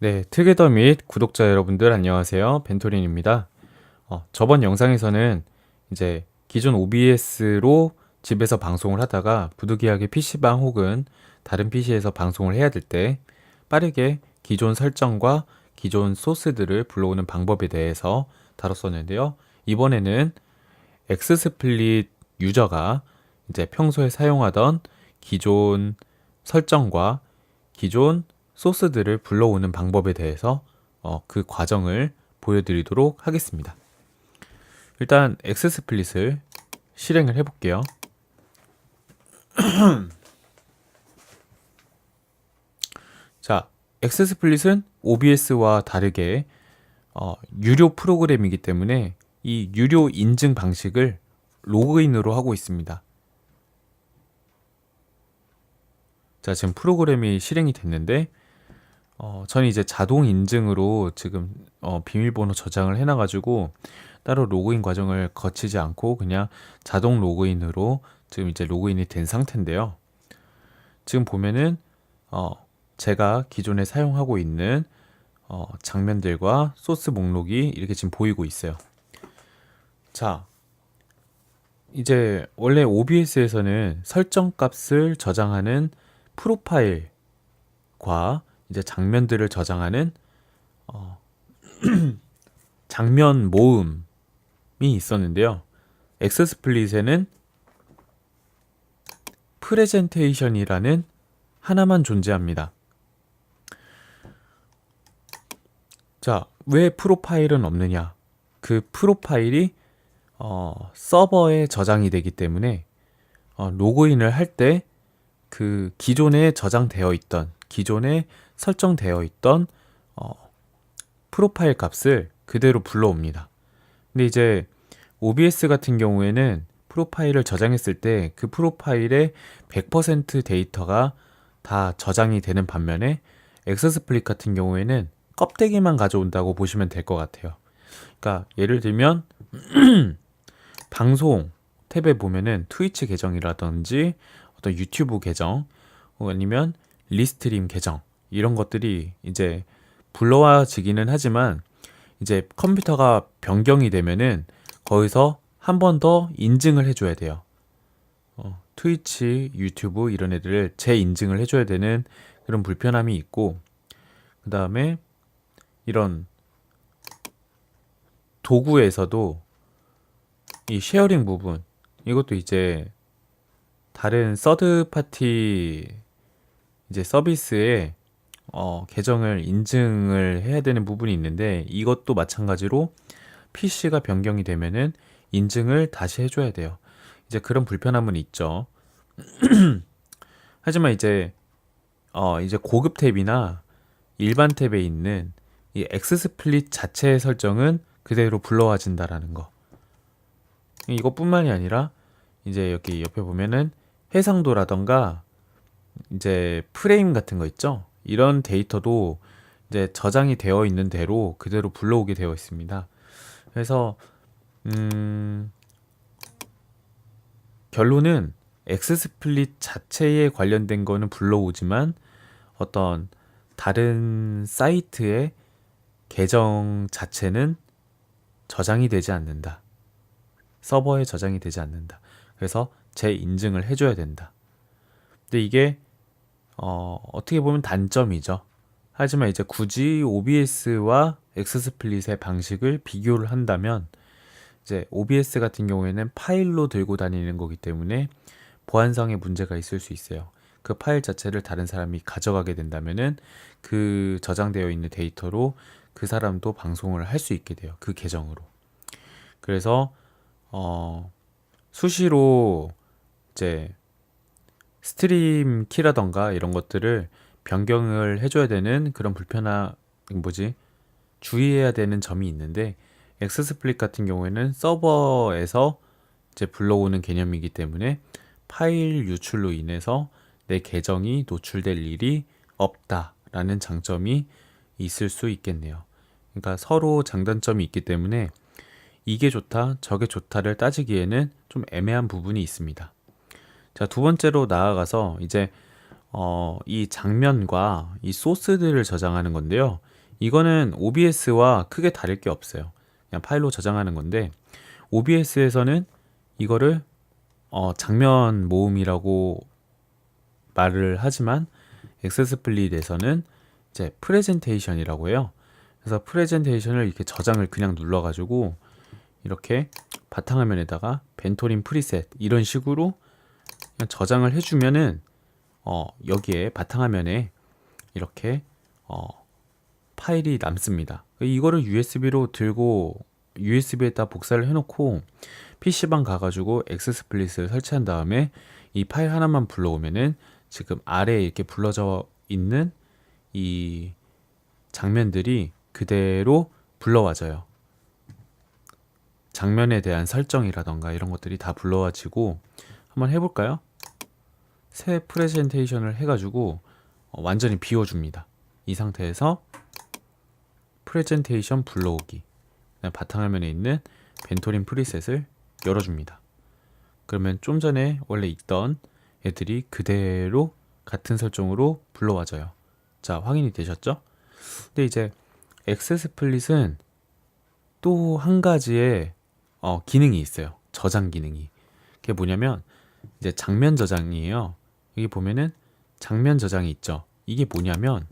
네, 트게더 및 구독자 여러분들 안녕하세요. 벤토린입니다. 저번 영상에서는 이제 기존 OBS로 집에서 방송을 하다가 부득이하게 PC방 혹은 다른 PC에서 방송을 해야 될 때 빠르게 기존 설정과 기존 소스들을 불러오는 방법에 대해서 다뤘었는데요. 이번에는 엑스스플릿 유저가 이제 평소에 사용하던 기존 설정과 기존 소스들을 불러오는 방법에 대해서 그 과정을 보여드리도록 하겠습니다. 일단 엑스스플릿을 실행을 해볼게요. 자, 엑스스플릿은 OBS와 다르게 유료 프로그램이기 때문에 이 유료 인증 방식을 로그인으로 하고 있습니다. 자, 지금 프로그램이 실행이 됐는데 저는 이제 자동 인증으로 지금 비밀번호 저장을 해놔가지고 따로 로그인 과정을 거치지 않고 그냥 자동 로그인으로 지금 이제 로그인이 된 상태인데요. 지금 보면은 제가 기존에 사용하고 있는 장면들과 소스 목록이 이렇게 지금 보이고 있어요. 자, 이제 원래 OBS에서는 설정 값을 저장하는 프로파일과 이제 장면들을 저장하는 장면 모음이 있었는데요. 엑스스플릿에는 프레젠테이션이라는 하나만 존재합니다. 자, 왜 프로파일은 없느냐? 그 프로파일이 서버에 저장이 되기 때문에 로그인을 할 때 그 기존에 저장되어 있던 기존에 설정되어 있던 프로파일 값을 그대로 불러옵니다. 근데 이제 OBS 같은 경우에는 프로파일을 저장했을 때 그 프로파일의 100% 데이터가 다 저장이 되는 반면에 엑스스플릿 같은 경우에는 껍데기만 가져온다고 보시면 될 것 같아요. 그러니까 예를 들면 방송 탭에 보면은 트위치 계정이라든지 어떤 유튜브 계정 아니면 리스트림 계정 이런 것들이 이제 불러와지기는 하지만 이제 컴퓨터가 변경이 되면은 거기서 한 번 더 인증을 해줘야 돼요. 트위치, 유튜브 이런 애들을 재인증을 해줘야 되는 그런 불편함이 있고, 그 다음에 이런 도구에서도 이 쉐어링 부분 이것도 이제 다른 서드 파티 이제 서비스에 계정을 인증을 해야 되는 부분이 있는데 이것도 마찬가지로 PC가 변경이 되면은 인증을 다시 해줘야 돼요. 이제 그런 불편함은 있죠. 하지만 이제 고급 탭이나 일반 탭에 있는 이 엑스스플릿 자체의 설정은 그대로 불러와진다라는 거. 이것뿐만이 아니라 이제 여기 옆에 보면은 해상도라던가 이제 프레임 같은 거 있죠? 이런 데이터도 이제 저장이 되어 있는 대로 그대로 불러오게 되어 있습니다. 그래서 결론은 엑스스플릿 자체에 관련된 거는 불러오지만 어떤 다른 사이트의 계정 자체는 저장이 되지 않는다. 서버에 저장이 되지 않는다. 그래서 재인증을 해줘야 된다. 근데 이게 어떻게 보면 단점이죠. 하지만 이제 굳이 OBS와 엑스스플릿의 방식을 비교를 한다면 이제 OBS 같은 경우에는 파일로 들고 다니는 거기 때문에 보안상의 문제가 있을 수 있어요. 그 파일 자체를 다른 사람이 가져가게 된다면은 그 저장되어 있는 데이터로 그 사람도 방송을 할 수 있게 돼요. 그 계정으로. 그래서 수시로 이제 스트림 키라던가 이런 것들을 변경을 해줘야 되는 그런 주의해야 되는 점이 있는데 엑스스플릿 같은 경우에는 서버에서 이제 불러오는 개념이기 때문에 파일 유출로 인해서 내 계정이 노출될 일이 없다라는 장점이 있을 수 있겠네요. 그러니까 서로 장단점이 있기 때문에 이게 좋다, 저게 좋다를 따지기에는 좀 애매한 부분이 있습니다. 자, 두 번째로 나아가서 이제 이 장면과 이 소스들을 저장하는 건데요. 이거는 OBS와 크게 다를 게 없어요. 그냥 파일로 저장하는 건데 OBS에서는 이거를 장면 모음이라고 말을 하지만 엑스스플릿에서는 이제 프레젠테이션이라고 해요. 그래서 프레젠테이션을 이렇게 저장을 그냥 눌러가지고 이렇게 바탕화면에다가 벤토린 프리셋 이런 식으로 그냥 저장을 해주면은 여기에 바탕화면에 이렇게 파일이 남습니다. 이거를 USB로 들고 USB에다 복사를 해놓고 PC방 가가지고 엑스스플릿을 설치한 다음에 이 파일 하나만 불러오면은 지금 아래에 이렇게 불러져 있는 이 장면들이 그대로 불러와져요. 장면에 대한 설정이라던가 이런 것들이 다 불러와지고 한번 해볼까요? 새 프레젠테이션을 해가지고 완전히 비워줍니다. 이 상태에서 프레젠테이션 불러오기 바탕화면에 있는 벤토린 프리셋을 열어줍니다. 그러면 좀 전에 원래 있던 애들이 그대로 같은 설정으로 불러와져요. 자, 확인이 되셨죠? 근데 이제 엑스스플릿은 또 한 가지의 기능이 있어요. 저장 기능이. 그게 뭐냐면 이제 장면 저장이에요. 여기 보면은 장면 저장이 있죠. 이게 뭐냐면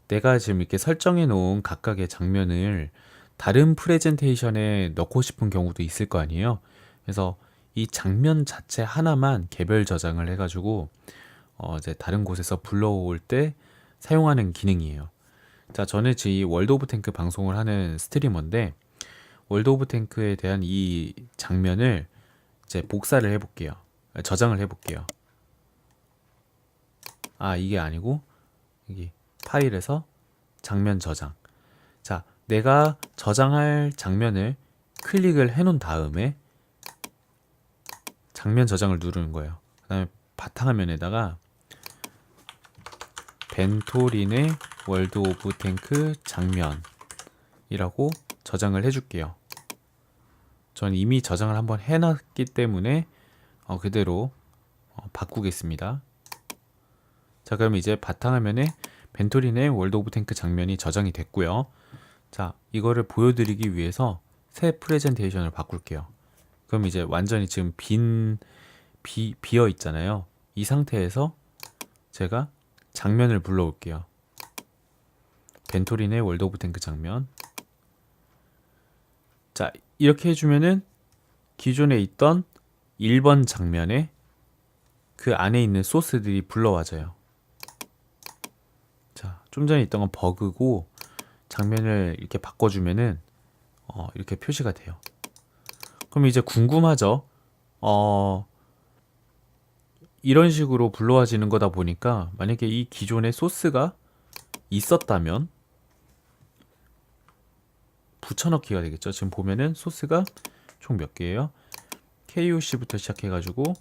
내가 지금 이렇게 설정해 놓은 각각의 장면을 다른 프레젠테이션에 넣고 싶은 경우도 있을 거 아니에요. 그래서 이 장면 자체 하나만 개별 저장을 해가지고 이제 다른 곳에서 불러올 때 사용하는 기능이에요. 자, 저는 지금 이 월드 오브 탱크 방송을 하는 스트리머인데 월드 오브 탱크에 대한 이 장면을 이제 복사를 해볼게요. 저장을 해볼게요. 아, 이게 아니고 여기 파일에서 장면 저장. 자, 내가 저장할 장면을 클릭을 해놓은 다음에 장면 저장을 누르는 거예요. 그 다음에 바탕화면에다가 벤토린의 월드 오브 탱크 장면이라고 저장을 해줄게요. 전 이미 저장을 한번 해놨기 때문에 그대로 바꾸겠습니다. 자, 그럼 이제 바탕화면에 벤토린의 월드 오브 탱크 장면이 저장이 됐고요. 자, 이거를 보여드리기 위해서 새 프레젠테이션을 바꿀게요. 그럼 이제 완전히 지금 비어 있잖아요. 이 상태에서 제가 장면을 불러올게요. 벤토린의 월드 오브 탱크 장면. 자, 이렇게 해주면은 기존에 있던 1번 장면에 그 안에 있는 소스들이 불러와져요. 자, 좀 전에 있던 건 버그고 장면을 이렇게 바꿔주면은 이렇게 표시가 돼요. 그럼 이제 궁금하죠? 이런 식으로 불러와지는 거다 보니까 만약에 이 기존의 소스가 있었다면 붙여넣기가 되겠죠. 지금 보면은 소스가 총 몇 개예요? KOC부터 시작해가지고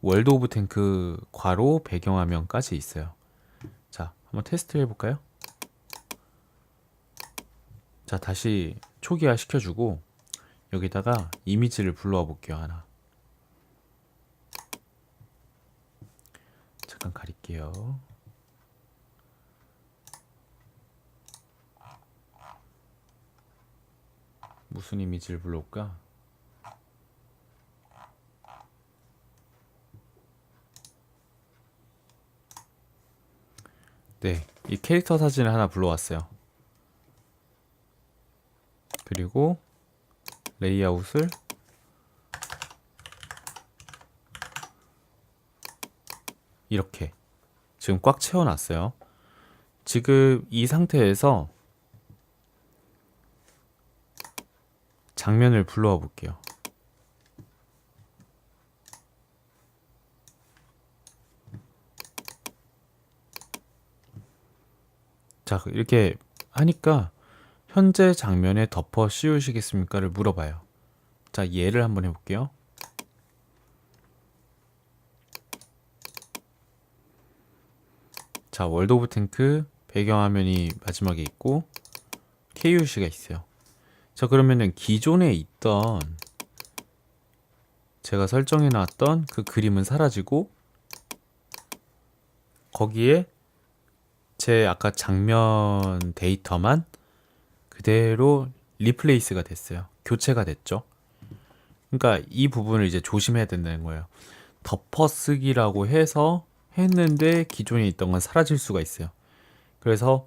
월드 오브 탱크 괄호 배경화면까지 있어요. 자, 한번 테스트 해볼까요? 자, 다시 초기화 시켜주고 여기다가 이미지를 불러와 볼게요. 하나. 잠깐 가릴게요. 무슨 이미지를 불러올까? 네, 이 캐릭터 사진을 하나 불러왔어요. 그리고 레이아웃을 이렇게 지금 꽉 채워놨어요. 지금 이 상태에서 장면을 불러와 볼게요. 자, 이렇게 하니까 현재 장면에 덮어 씌우시겠습니까를 물어봐요. 자, 얘를 한번 해볼게요. 자, 월드 오브 탱크 배경화면이 마지막에 있고 KUC가 있어요. 자, 그러면은 기존에 있던 제가 설정해 놨던 그 그림은 사라지고 거기에 제 아까 장면 데이터만 그대로 리플레이스가 됐어요. 교체가 됐죠. 그러니까 이 부분을 이제 조심해야 된다는 거예요. 덮어쓰기라고 해서 했는데 기존에 있던 건 사라질 수가 있어요. 그래서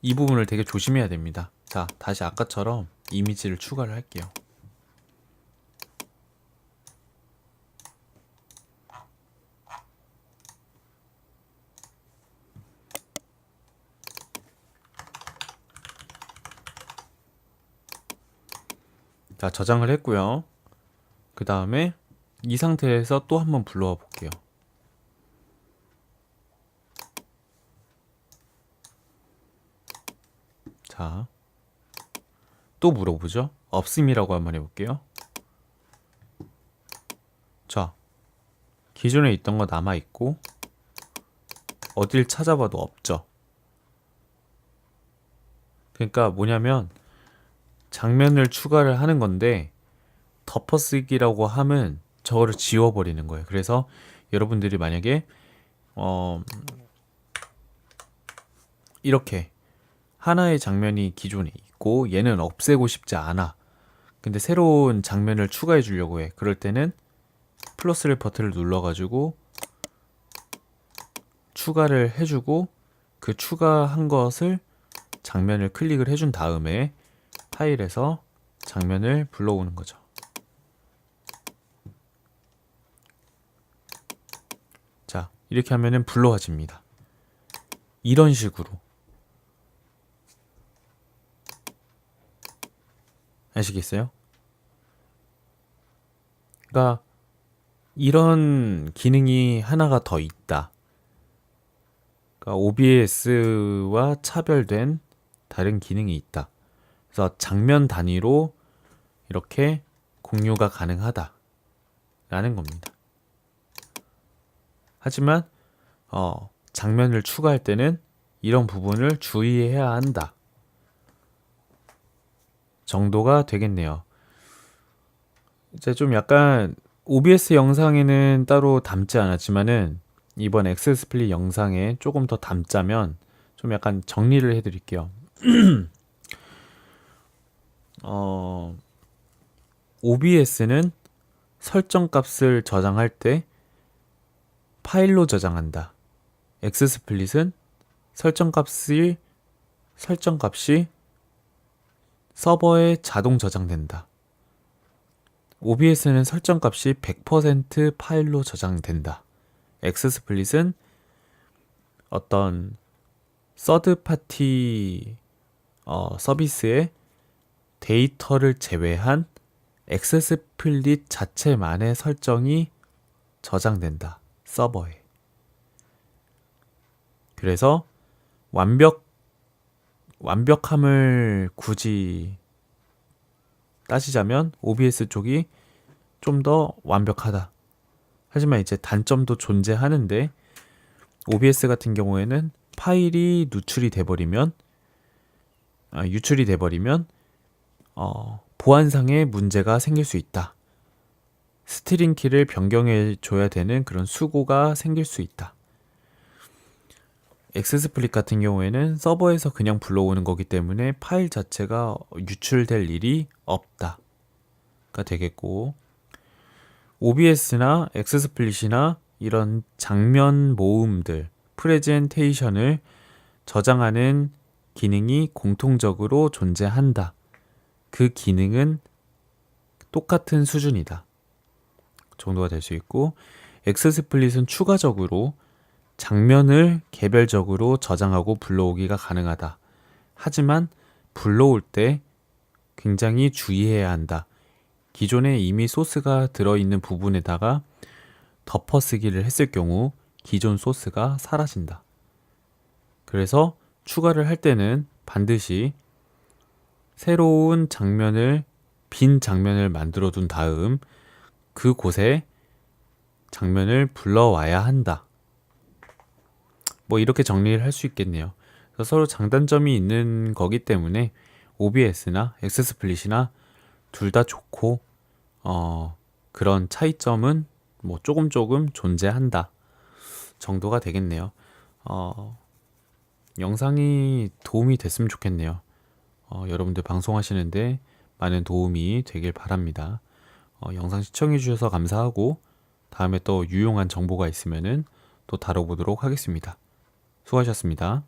이 부분을 되게 조심해야 됩니다. 자, 다시 아까처럼 이미지를 추가를 할게요. 자, 저장을 했고요. 그 다음에 이 상태에서 또 한번 불러와 볼게요. 자, 또 물어보죠. 없음이라고 한번 해볼게요. 자, 기존에 있던 거 남아있고 어딜 찾아봐도 없죠. 그러니까 뭐냐면 장면을 추가를 하는 건데 덮어쓰기라고 하면 저거를 지워버리는 거예요. 그래서 여러분들이 만약에 이렇게 하나의 장면이 기존에 있고 얘는 없애고 싶지 않아. 근데 새로운 장면을 추가해 주려고 해. 그럴 때는 플러스를 버튼을 눌러가지고 추가를 해주고 그 추가한 것을 장면을 클릭을 해준 다음에 파일에서 장면을 불러오는 거죠. 자, 이렇게 하면은 불러와집니다. 이런 식으로. 아시겠어요? 그러니까 이런 기능이 하나가 더 있다. 그러니까 OBS와 차별된 다른 기능이 있다. 그래서 장면 단위로 이렇게 공유가 가능하다 라는 겁니다. 하지만 장면을 추가할 때는 이런 부분을 주의해야 한다 정도가 되겠네요. 이제 좀 약간 OBS 영상에는 따로 담지 않았지만은 이번 엑스스플릿 영상에 조금 더 담자면 좀 약간 정리를 해드릴게요. OBS는 설정 값을 저장할 때 파일로 저장한다. 엑스스플릿은 설정 값이 서버에 자동 저장된다. OBS는 설정 값이 100% 파일로 저장된다. 엑스스플릿은 어떤 서드 파티 서비스의 데이터를 제외한 엑스스플릿 자체만의 설정이 저장된다. 서버에. 그래서 완벽함을 굳이 따지자면 OBS 쪽이 좀 더 완벽하다. 하지만 이제 단점도 존재하는데 OBS 같은 경우에는 파일이 유출이 돼버리면 보안상의 문제가 생길 수 있다. 스트링 키를 변경해 줘야 되는 그런 수고가 생길 수 있다. 엑스스플릿 같은 경우에는 서버에서 그냥 불러오는 거기 때문에 파일 자체가 유출될 일이 없다가 되겠고, OBS나 엑스스플릿이나 이런 장면 모음들, 프레젠테이션을 저장하는 기능이 공통적으로 존재한다. 그 기능은 똑같은 수준이다 정도가 될 수 있고, 엑스스플릿은 추가적으로 장면을 개별적으로 저장하고 불러오기가 가능하다. 하지만 불러올 때 굉장히 주의해야 한다. 기존에 이미 소스가 들어있는 부분에다가 덮어쓰기를 했을 경우 기존 소스가 사라진다. 그래서 추가를 할 때는 반드시 새로운 빈 장면을 만들어 둔 다음 그곳에 장면을 불러와야 한다. 뭐 이렇게 정리를 할 수 있겠네요. 그래서 서로 장단점이 있는 거기 때문에 OBS나 엑스스플릿이나 둘 다 좋고 그런 차이점은 뭐 조금 존재한다 정도가 되겠네요. 어, 영상이 도움이 됐으면 좋겠네요. 여러분들 방송하시는데 많은 도움이 되길 바랍니다. 영상 시청해 주셔서 감사하고 다음에 또 유용한 정보가 있으면은 또 다뤄보도록 하겠습니다. 수고하셨습니다.